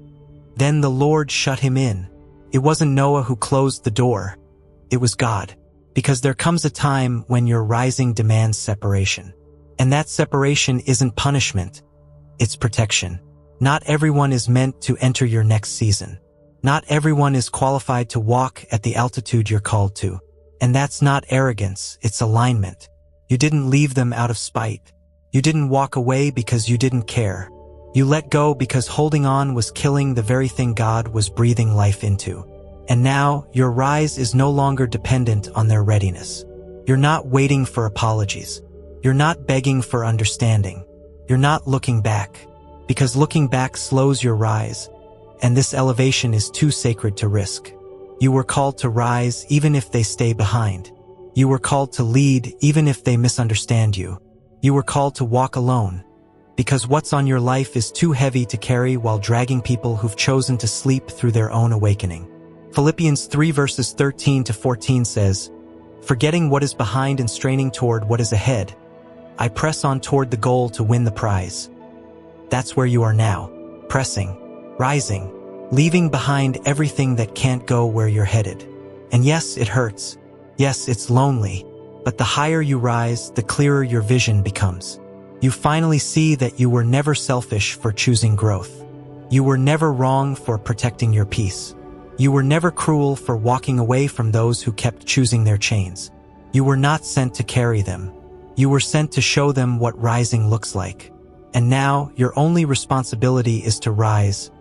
"Then the Lord shut him in." It wasn't Noah who closed the door. It was God. Because there comes a time when your rising demands separation. And that separation isn't punishment, it's protection. Not everyone is meant to enter your next season. Not everyone is qualified to walk at the altitude you're called to. And that's not arrogance, it's alignment. You didn't leave them out of spite. You didn't walk away because you didn't care. You let go because holding on was killing the very thing God was breathing life into. And now, your rise is no longer dependent on their readiness. You're not waiting for apologies. You're not begging for understanding. You're not looking back. Because looking back slows your rise, and this elevation is too sacred to risk. You were called to rise even if they stay behind. You were called to lead even if they misunderstand you. You were called to walk alone, because what's on your life is too heavy to carry while dragging people who've chosen to sleep through their own awakening. Philippians 3 verses 13 to 14 says, "Forgetting what is behind and straining toward what is ahead, I press on toward the goal to win the prize." That's where you are now, pressing, rising, leaving behind everything that can't go where you're headed. And yes, it hurts. Yes, it's lonely. But the higher you rise, the clearer your vision becomes. You finally see that you were never selfish for choosing growth. You were never wrong for protecting your peace. You were never cruel for walking away from those who kept choosing their chains. You were not sent to carry them. You were sent to show them what rising looks like. And now, your only responsibility is to rise,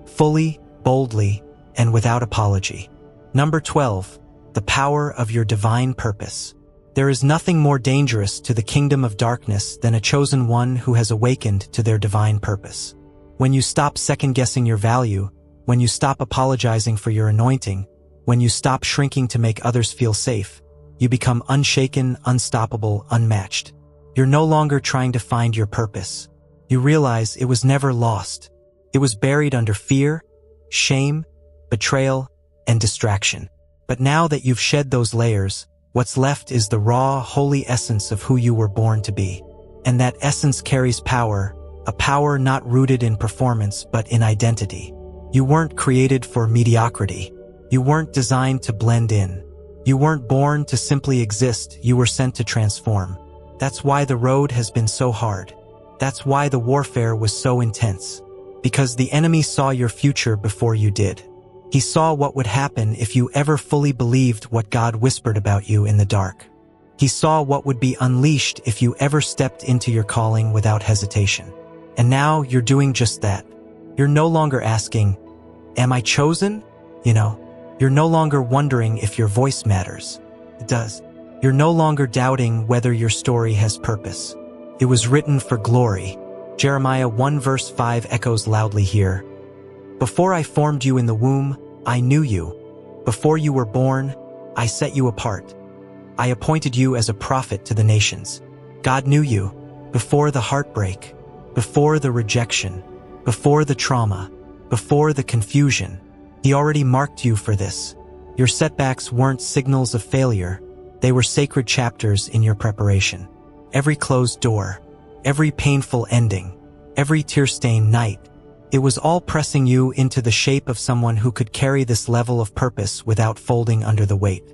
fully, boldly, and without apology. Number 12, the power of your divine purpose. There is nothing more dangerous to the kingdom of darkness than a chosen one who has awakened to their divine purpose. When you stop second-guessing your value, when you stop apologizing for your anointing, when you stop shrinking to make others feel safe, you become unshaken, unstoppable, unmatched. You're no longer trying to find your purpose. You realize it was never lost. It was buried under fear, shame, betrayal, and distraction. But now that you've shed those layers, what's left is the raw, holy essence of who you were born to be. And that essence carries power, a power not rooted in performance but in identity. You weren't created for mediocrity. You weren't designed to blend in. You weren't born to simply exist, you were sent to transform. That's why the road has been so hard. That's why the warfare was so intense. Because the enemy saw your future before you did. He saw what would happen if you ever fully believed what God whispered about you in the dark. He saw what would be unleashed if you ever stepped into your calling without hesitation. And now you're doing just that. You're no longer asking, "Am I chosen?" You're no longer wondering if your voice matters. It does. You're no longer doubting whether your story has purpose. It was written for glory. Jeremiah 1 verse 5 echoes loudly here. "Before I formed you in the womb, I knew you. Before you were born, I set you apart. I appointed you as a prophet to the nations." God knew you before the heartbreak, before the rejection, before the trauma, before the confusion. He already marked you for this. Your setbacks weren't signals of failure. They were sacred chapters in your preparation. Every closed door, every painful ending, every tear-stained night, it was all pressing you into the shape of someone who could carry this level of purpose without folding under the weight.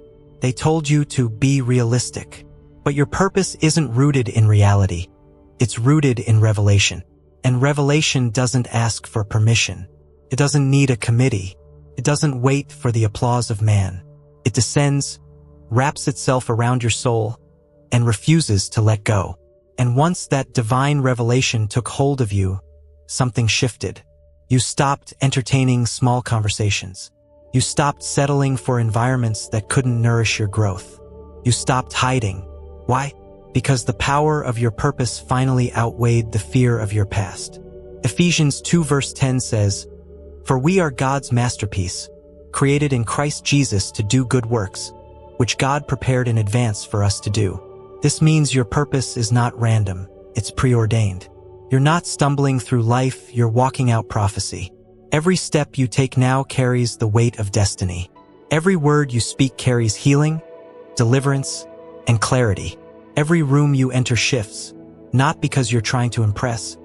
They told you to be realistic. But your purpose isn't rooted in reality. It's rooted in revelation. And revelation doesn't ask for permission. It doesn't need a committee. It doesn't wait for the applause of man. It descends, wraps itself around your soul, and refuses to let go. And once that divine revelation took hold of you, something shifted. You stopped entertaining small conversations. You stopped settling for environments that couldn't nourish your growth. You stopped hiding. Why? Because the power of your purpose finally outweighed the fear of your past. Ephesians 2 verse 10 says, "For we are God's masterpiece, created in Christ Jesus to do good works, which God prepared in advance for us to do." This means your purpose is not random, it's preordained. You're not stumbling through life, you're walking out prophecy. Every step you take now carries the weight of destiny. Every word you speak carries healing, deliverance, and clarity. Every room you enter shifts, not because you're trying to impress,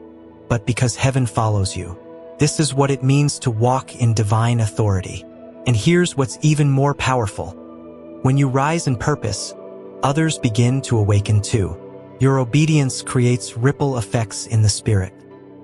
but because heaven follows you. This is what it means to walk in divine authority. And here's what's even more powerful. When you rise in purpose, others begin to awaken too. Your obedience creates ripple effects in the spirit.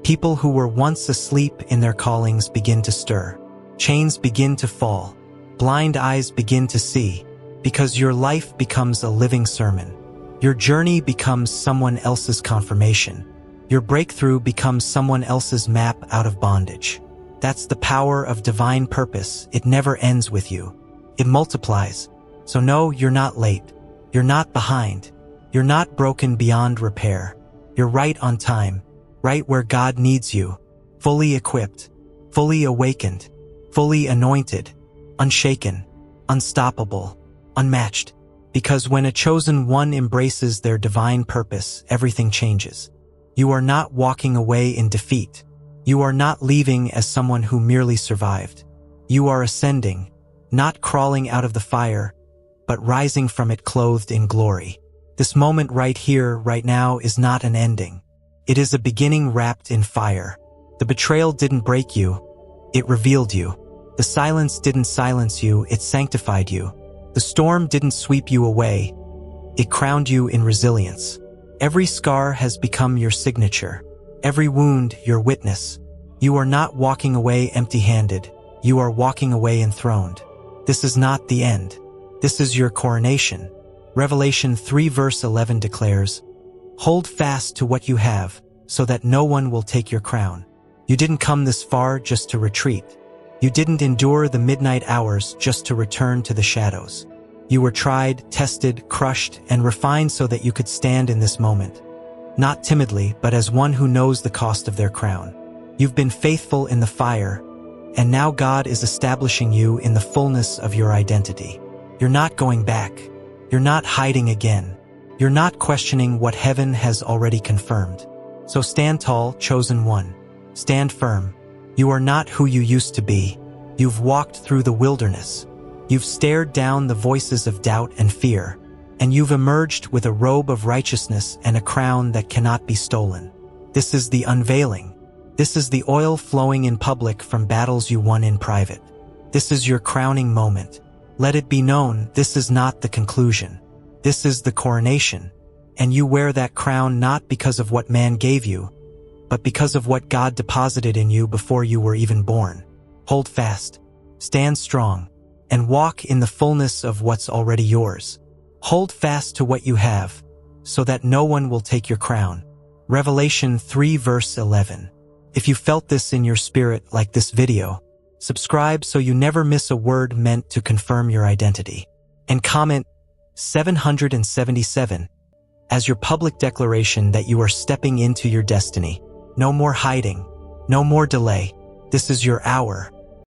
People who were once asleep in their callings begin to stir. Chains begin to fall. Blind eyes begin to see, because your life becomes a living sermon. Your journey becomes someone else's confirmation. Your breakthrough becomes someone else's map out of bondage. That's the power of divine purpose. It never ends with you. It multiplies. So no, you're not late. You're not behind. You're not broken beyond repair. You're right on time, right where God needs you, fully equipped, fully awakened, fully anointed, unshaken, unstoppable, unmatched. Because when a chosen one embraces their divine purpose, everything changes. You are not walking away in defeat. You are not leaving as someone who merely survived. You are ascending, not crawling out of the fire, but rising from it clothed in glory. This moment right here, right now, is not an ending. It is a beginning wrapped in fire. The betrayal didn't break you, it revealed you. The silence didn't silence you, it sanctified you. The storm didn't sweep you away, it crowned you in resilience. Every scar has become your signature. Every wound, your witness. You are not walking away empty-handed. You are walking away enthroned. This is not the end. This is your coronation. Revelation 3 verse 11 declares, "Hold fast to what you have, so that no one will take your crown." You didn't come this far just to retreat. You didn't endure the midnight hours just to return to the shadows. You were tried, tested, crushed, and refined so that you could stand in this moment. Not timidly, but as one who knows the cost of their crown. You've been faithful in the fire, and now God is establishing you in the fullness of your identity. You're not going back. You're not hiding again. You're not questioning what heaven has already confirmed. So stand tall, chosen one. Stand firm. You are not who you used to be. You've walked through the wilderness. You've stared down the voices of doubt and fear, and you've emerged with a robe of righteousness and a crown that cannot be stolen. This is the unveiling. This is the oil flowing in public from battles you won in private. This is your crowning moment. Let it be known, this is not the conclusion. This is the coronation, and you wear that crown not because of what man gave you, but because of what God deposited in you before you were even born. Hold fast, stand strong, and walk in the fullness of what's already yours. Hold fast to what you have, so that no one will take your crown. Revelation 3 verse 11. If you felt this in your spirit like this video, subscribe so you never miss a word meant to confirm your identity. And comment 777 as your public declaration that you are stepping into your destiny. No more hiding, no more delay. This is your hour.